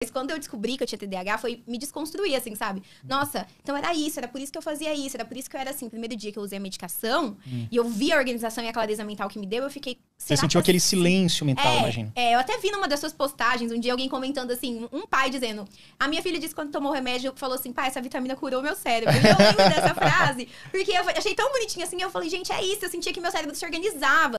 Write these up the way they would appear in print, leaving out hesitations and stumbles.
Mas quando eu descobri que eu tinha TDAH, foi me desconstruir, assim, sabe? Nossa, então era isso, era por isso que eu fazia isso, era por isso que eu era assim. Primeiro dia que eu usei a medicação, e eu vi a organização e a clareza mental que me deu, eu fiquei... Você sentiu aquele silêncio mental, imagina. Eu até vi numa das suas postagens, um dia alguém comentando assim, um pai dizendo, a minha filha disse quando tomou o remédio, falou assim, pai, essa vitamina curou o meu cérebro. E eu lembro dessa frase, porque eu achei tão bonitinho assim, eu falei, gente, é isso, eu sentia que meu cérebro se organizava.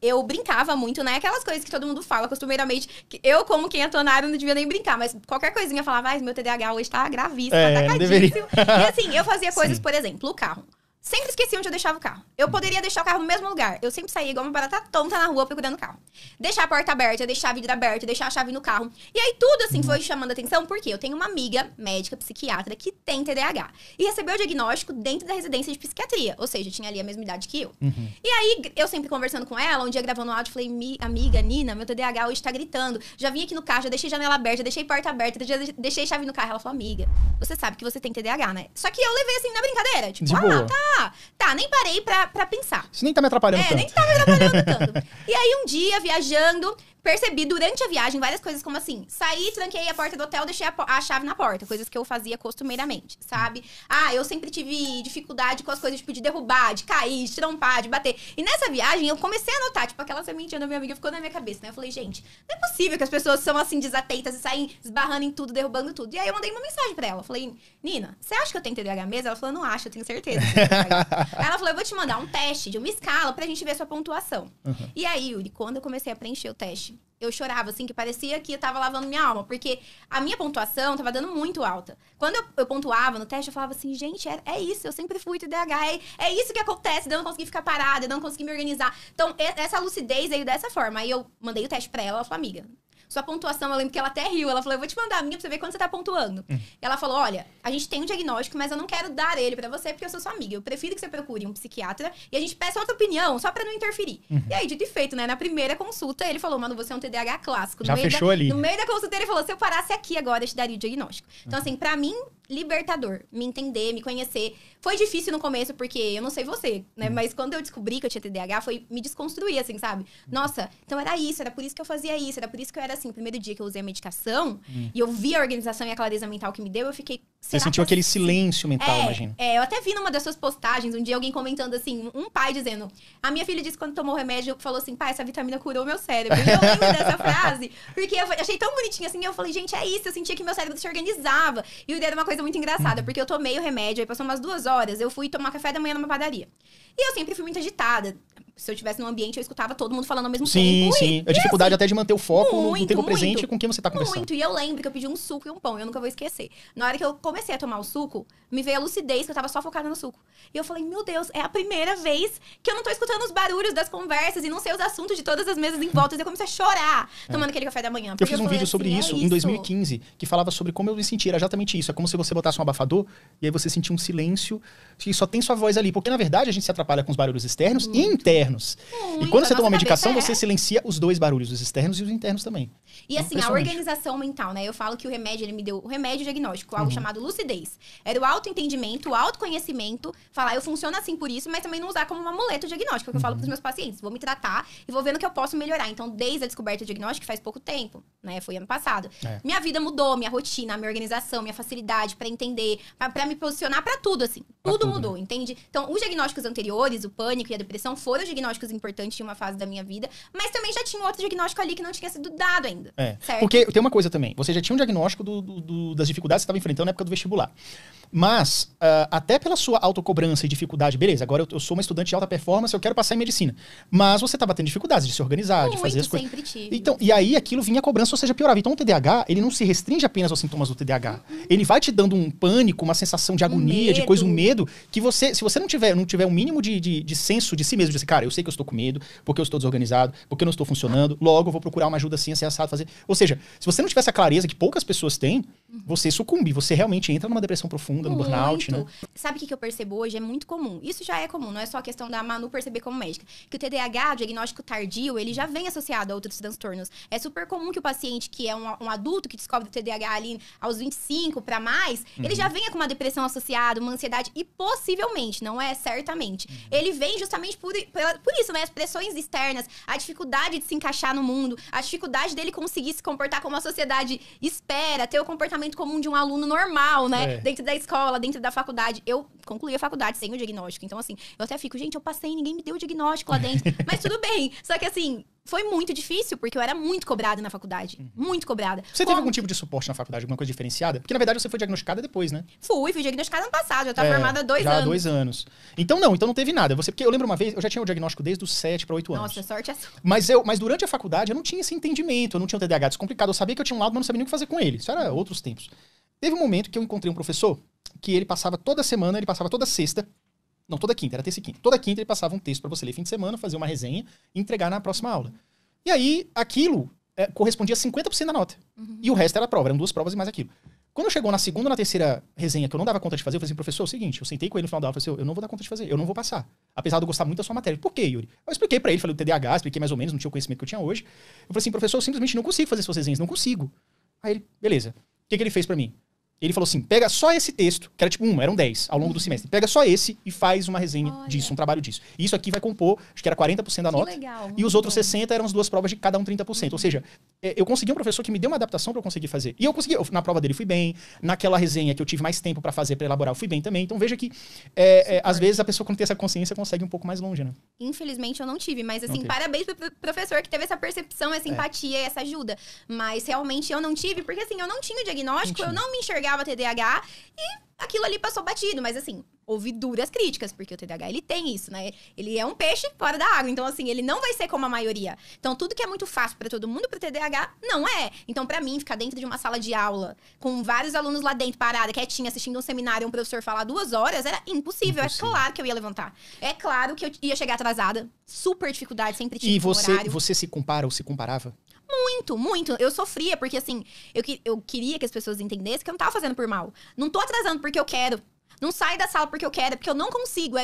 Eu brincava muito, né? Aquelas coisas que todo mundo fala costumeiramente. Que eu, como quem atua na área, não devia nem brincar. Mas qualquer coisinha eu falava, meu TDAH hoje tá gravíssimo, atacadíssimo. E assim, eu fazia coisas, por exemplo, o carro. Sempre esqueci onde eu deixava o carro. Eu poderia deixar o carro no mesmo lugar. Eu sempre saía igual uma barata tonta na rua procurando o carro. Deixar a porta aberta, deixar a vidro aberto, deixar a chave no carro. E aí tudo assim foi chamando atenção, porque eu tenho uma amiga médica, psiquiatra, que tem TDAH. E recebeu o diagnóstico dentro da residência de psiquiatria. Ou seja, tinha ali a mesma idade que eu. E aí, eu sempre conversando com ela, um dia gravando um áudio, falei, amiga, Nina, meu TDAH hoje tá gritando. Já vim aqui no carro, já deixei janela aberta, já deixei porta aberta, já deixei chave no carro. Ela falou, amiga, você sabe que você tem TDAH, né? Só que eu levei assim na brincadeira. Tipo, tá, nem parei pra pensar. Isso nem tá me atrapalhando tanto. Nem tá me atrapalhando tanto. E aí, um dia, viajando, percebi durante a viagem várias coisas como assim, saí, tranquei a porta do hotel, deixei a chave na porta. Coisas que eu fazia costumeiramente, sabe? Eu sempre tive dificuldade com as coisas, tipo, de derrubar, de cair, de trompar, de bater. E nessa viagem, eu comecei a notar, tipo, aquela sementinha da minha amiga ficou na minha cabeça, né? Eu falei, gente, não é possível que as pessoas são assim, desatentas e saem esbarrando em tudo, derrubando tudo. E aí, eu mandei uma mensagem pra ela. Eu falei, Nina, você acha que eu tenho TDAH mesmo? Ela falou, não acho, eu tenho certeza. Aí ela falou, eu vou te mandar um teste de uma escala pra gente ver sua pontuação. E aí, Yuri, quando eu comecei a preencher o teste, eu chorava, assim, que parecia que eu tava lavando minha alma. Porque a minha pontuação tava dando muito alta. Quando eu pontuava no teste, eu falava assim, gente, é isso, eu sempre fui TDAH. É isso que acontece, de eu não conseguir ficar parada, de eu não conseguir me organizar. Então, essa lucidez veio dessa forma. Aí eu mandei o teste pra ela falou, amiga, sua pontuação, eu lembro que ela até riu. Ela falou, eu vou te mandar a minha pra você ver quando você tá pontuando. Ela falou, olha, a gente tem um diagnóstico, mas eu não quero dar ele pra você porque eu sou sua amiga. Eu prefiro que você procure um psiquiatra e a gente peça outra opinião, só pra não interferir. E aí, dito e feito, né? Na primeira consulta, ele falou, mano, você é um TDAH clássico. Já fechou ali. No meio da consulta, ele falou, se eu parasse aqui agora, eu te daria o diagnóstico. Então, assim, pra mim, libertador. Me entender, me conhecer. Foi difícil no começo, porque eu não sei você, né? Mas quando eu descobri que eu tinha TDAH, foi me desconstruir, assim, sabe? Nossa, então era isso, era por isso que eu fazia isso, era por isso que eu era assim. Primeiro dia que eu usei a medicação, e eu vi a organização e a clareza mental que me deu, eu fiquei... Você sentiu aquele silêncio mental, imagina. Eu até vi numa das suas postagens, um dia alguém comentando assim, um pai dizendo, a minha filha disse quando tomou o remédio, falou assim, pai, essa vitamina curou o meu cérebro. E eu lembro dessa frase, porque eu achei tão bonitinho assim, eu falei, gente, é isso, eu sentia que meu cérebro se organizava. E era uma coisa muito engraçada, porque eu tomei o remédio, aí passou umas 2 horas, eu fui tomar café da manhã numa padaria. E eu sempre fui muito agitada. Se eu estivesse num ambiente, eu escutava todo mundo falando ao mesmo tempo. Sim. A dificuldade até de manter o foco no tempo presente com quem você tá conversando. Muito. E eu lembro que eu pedi um suco e um pão. Eu nunca vou esquecer. Na hora que eu comecei a tomar o suco, me veio a lucidez que eu tava só focada no suco. E eu falei, meu Deus, é a primeira vez que eu não tô escutando os barulhos das conversas e não sei os assuntos de todas as mesas em volta. E eu comecei a chorar tomando aquele café da manhã. Eu fiz um vídeo sobre isso em 2015, que falava sobre como eu me sentia. Era exatamente isso. É como se você botasse um abafador e aí você sentia um silêncio que só tem sua voz ali. Porque, na verdade, a gente se atrapalha com os barulhos externos e internos. E quando você toma medicação, você silencia os 2 barulhos, os externos e os internos também. E assim, a organização mental, né? Eu falo que o remédio, ele me deu o remédio diagnóstico, algo chamado lucidez. Era o autoentendimento, o autoconhecimento, falar, eu funciono assim por isso, mas também não usar como um amuleto diagnóstico, que eu falo pros meus pacientes. Vou me tratar e vou vendo que eu posso melhorar. Então, desde a descoberta do diagnóstico, faz pouco tempo, né? Foi ano passado. Minha vida mudou, minha rotina, minha organização, minha facilidade pra entender, pra me posicionar pra tudo, assim. Tudo mudou, entende? Então, os diagnósticos anteriores, o pânico e a depressão, foram diagnósticos importantes de uma fase da minha vida, mas também já tinha outro diagnóstico ali que não tinha sido dado ainda. Certo? Porque tem uma coisa também, você já tinha um diagnóstico das dificuldades que você estava enfrentando na época do vestibular. Mas, até pela sua autocobrança e dificuldade, beleza, agora eu sou uma estudante de alta performance, eu quero passar em medicina. Mas você estava tendo dificuldades de se organizar, de fazer as coisas. Sempre tive. Então, e aí aquilo vinha cobrança, ou seja, piorava. Então o TDAH, ele não se restringe apenas aos sintomas do TDAH. Ele vai te dando um pânico, uma sensação de agonia, de coisa, um medo, que você, se você não tiver um mínimo de senso de si mesmo, de dizer, cara, eu sei que eu estou com medo, porque eu estou desorganizado, porque eu não estou funcionando, logo eu vou procurar uma ajuda assim, assim, assado, fazer. Ou seja, se você não tiver essa clareza que poucas pessoas têm, você sucumbe, você realmente entra numa depressão profunda, no burnout, né? Sabe o que eu percebo hoje? É muito comum. Isso já é comum, não é só a questão da Manu perceber como médica. Que o TDAH, o diagnóstico tardio, ele já vem associado a outros transtornos. É super comum que o paciente, que é um adulto que descobre o TDAH ali aos 25 para mais, ele já venha com uma depressão associada, uma ansiedade, e possivelmente, não é certamente. Ele vem justamente por isso, né? As pressões externas, a dificuldade de se encaixar no mundo, a dificuldade dele conseguir se comportar como a sociedade espera, ter o comportamento comum de um aluno normal, né? Dentro da escola, dentro da faculdade. Eu concluí a faculdade sem o diagnóstico. Então, assim, eu até fico, gente, eu passei, ninguém me deu o diagnóstico lá dentro. Mas tudo bem. Só que, assim, foi muito difícil, porque eu era muito cobrada na faculdade. Muito cobrada. Você teve algum tipo de suporte na faculdade? Alguma coisa diferenciada? Porque, na verdade, você foi diagnosticada depois, né? Fui diagnosticada ano passado. Já tava formada há 2 anos. Já há 2 anos. Então não teve nada. Porque eu lembro uma vez, eu já tinha o diagnóstico desde os 7 para 8 anos. Nossa, sorte é sua. Mas durante a faculdade, eu não tinha esse entendimento. Eu não tinha um TDAH descomplicado. Eu sabia que eu tinha um lado, mas não sabia nem o que fazer com ele. Isso era outros tempos. Teve um momento que eu encontrei um professor que ele passava toda semana, ele passava toda sexta, não, toda quinta, era terça e quinta. Toda quinta ele passava um texto pra você ler fim de semana, fazer uma resenha e entregar na próxima aula. E aí, aquilo correspondia a 50% da nota. E o resto era prova, eram 2 provas e mais aquilo. Quando chegou na segunda ou na terceira resenha que eu não dava conta de fazer, eu falei assim, professor, é o seguinte, eu sentei com ele no final da aula e falei assim, eu não vou dar conta de fazer, eu não vou passar. Apesar de eu gostar muito da sua matéria. Por quê, Yuri? Eu expliquei pra ele, falei do TDAH, expliquei mais ou menos, não tinha o conhecimento que eu tinha hoje. Eu falei assim, professor, eu simplesmente não consigo fazer suas resenhas, não consigo. Aí ele, beleza. O que ele fez pra mim? Ele falou assim, pega só esse texto, que era tipo eram 10 ao longo do semestre. Pega só esse e faz uma resenha disso, um trabalho disso. E isso aqui vai compor, acho que era 40% da nota. Legal, e os outros 60% eram as 2 provas de cada um 30%. Ou seja, eu consegui um professor que me deu uma adaptação pra eu conseguir fazer. E eu consegui, na prova dele fui bem, naquela resenha que eu tive mais tempo pra fazer, pra elaborar, eu fui bem também. Então veja que, às vezes, a pessoa quando tem essa consciência consegue um pouco mais longe, né? Infelizmente eu não tive, mas assim, parabéns pro professor que teve essa percepção, essa empatia e essa ajuda. Mas realmente eu não tive, porque assim, eu não tinha o diagnóstico, eu não me enxergava TDAH e aquilo ali passou batido. Mas assim, houve duras críticas, porque o TDAH, ele tem isso, né? Ele é um peixe fora da água, então assim, ele não vai ser como a maioria. Então tudo que é muito fácil pra todo mundo, pro TDAH, não é. Então pra mim, ficar dentro de uma sala de aula, com vários alunos lá dentro, parada, quietinha, assistindo um seminário, um professor falar 2 horas, era impossível. É claro que eu ia levantar. É claro que eu ia chegar atrasada. Super dificuldade, sempre tive com horário. E você se compara ou se comparava? Muito. Eu sofria, porque assim, eu queria que as pessoas entendessem que eu não tava fazendo por mal. Não tô atrasando porque eu quero. Não saio da sala porque eu quero, porque eu não consigo.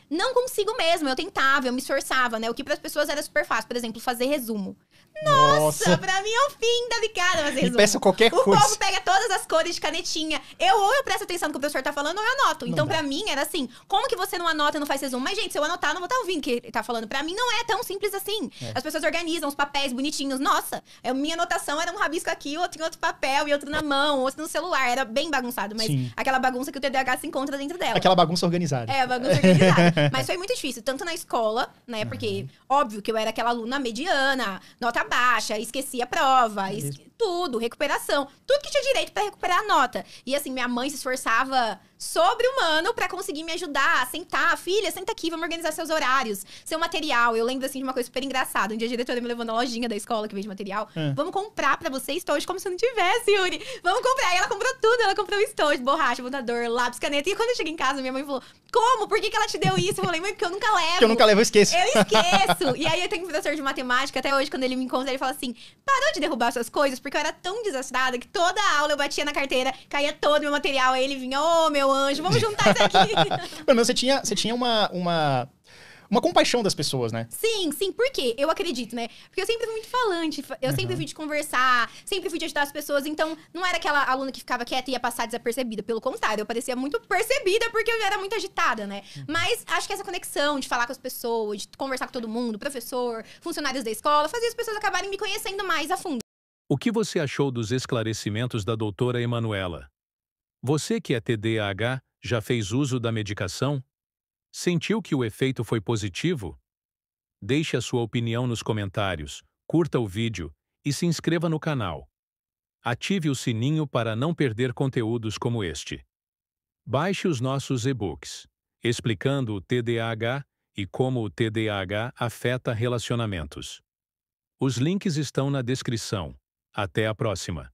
Não consigo mesmo. Eu tentava, eu me esforçava, né? O que pras pessoas era super fácil. Por exemplo, fazer resumo. Nossa, pra mim é o fim da picada fazer resumo. Peça qualquer coisa. O povo pega todas as cores de canetinha. Ou eu presto atenção no que o professor tá falando, ou eu anoto. Então, pra mim, era assim, como que você não anota e não faz resumo? Mas, gente, se eu anotar, eu não vou estar ouvindo o que ele tá falando. Pra mim, não é tão simples assim. As pessoas organizam os papéis bonitinhos. Nossa, minha anotação era um rabisco aqui, outro em outro papel, e outro na mão, outro no celular. Era bem bagunçado, mas aquela bagunça que o TDAH se encontra dentro dela. Aquela bagunça organizada. A bagunça organizada. Mas foi muito difícil, tanto na escola, né? Porque, óbvio que eu era aquela aluna mediana, nota baixa, esquecia a prova, tudo, recuperação. Tudo que tinha direito pra recuperar a nota. E assim, minha mãe se esforçava sobre-humano pra conseguir me ajudar, sentar. Filha, senta aqui, vamos organizar seus horários, seu material. Eu lembro, assim, de uma coisa super engraçada. Um dia a diretora me levou na lojinha da escola que vende material. Vamos comprar pra você estojo como se não tivesse, Yuri. Vamos comprar. E ela comprou tudo. Ela comprou estojo, borracha, botador, lápis, caneta. E quando eu cheguei em casa, minha mãe falou, como? Por que ela te deu isso? Eu falei, mãe, porque eu nunca levo. Porque eu nunca levo, eu esqueço. Eu esqueço. E aí eu tenho um professor de matemática, até hoje, quando ele me encontra, ele fala assim, parou de derrubar suas coisas, porque eu era tão desastrada que toda aula eu batia na carteira, caía todo o meu material, aí ele vinha, meu anjo, vamos juntar isso aqui. Pelo menos você tinha uma compaixão das pessoas, né? Sim, por quê? Eu acredito, né? Porque eu sempre fui muito falante, eu sempre fui de conversar, sempre fui de ajudar as pessoas, então não era aquela aluna que ficava quieta e ia passar desapercebida, pelo contrário, eu parecia muito percebida porque eu já era muito agitada, né? Mas acho que essa conexão de falar com as pessoas, de conversar com todo mundo, professor, funcionários da escola, fazia as pessoas acabarem me conhecendo mais a fundo. O que você achou dos esclarecimentos da doutora Emanuela? Você que é TDAH, já fez uso da medicação? Sentiu que o efeito foi positivo? Deixe a sua opinião nos comentários, curta o vídeo e se inscreva no canal. Ative o sininho para não perder conteúdos como este. Baixe os nossos e-books, explicando o TDAH e como o TDAH afeta relacionamentos. Os links estão na descrição. Até a próxima!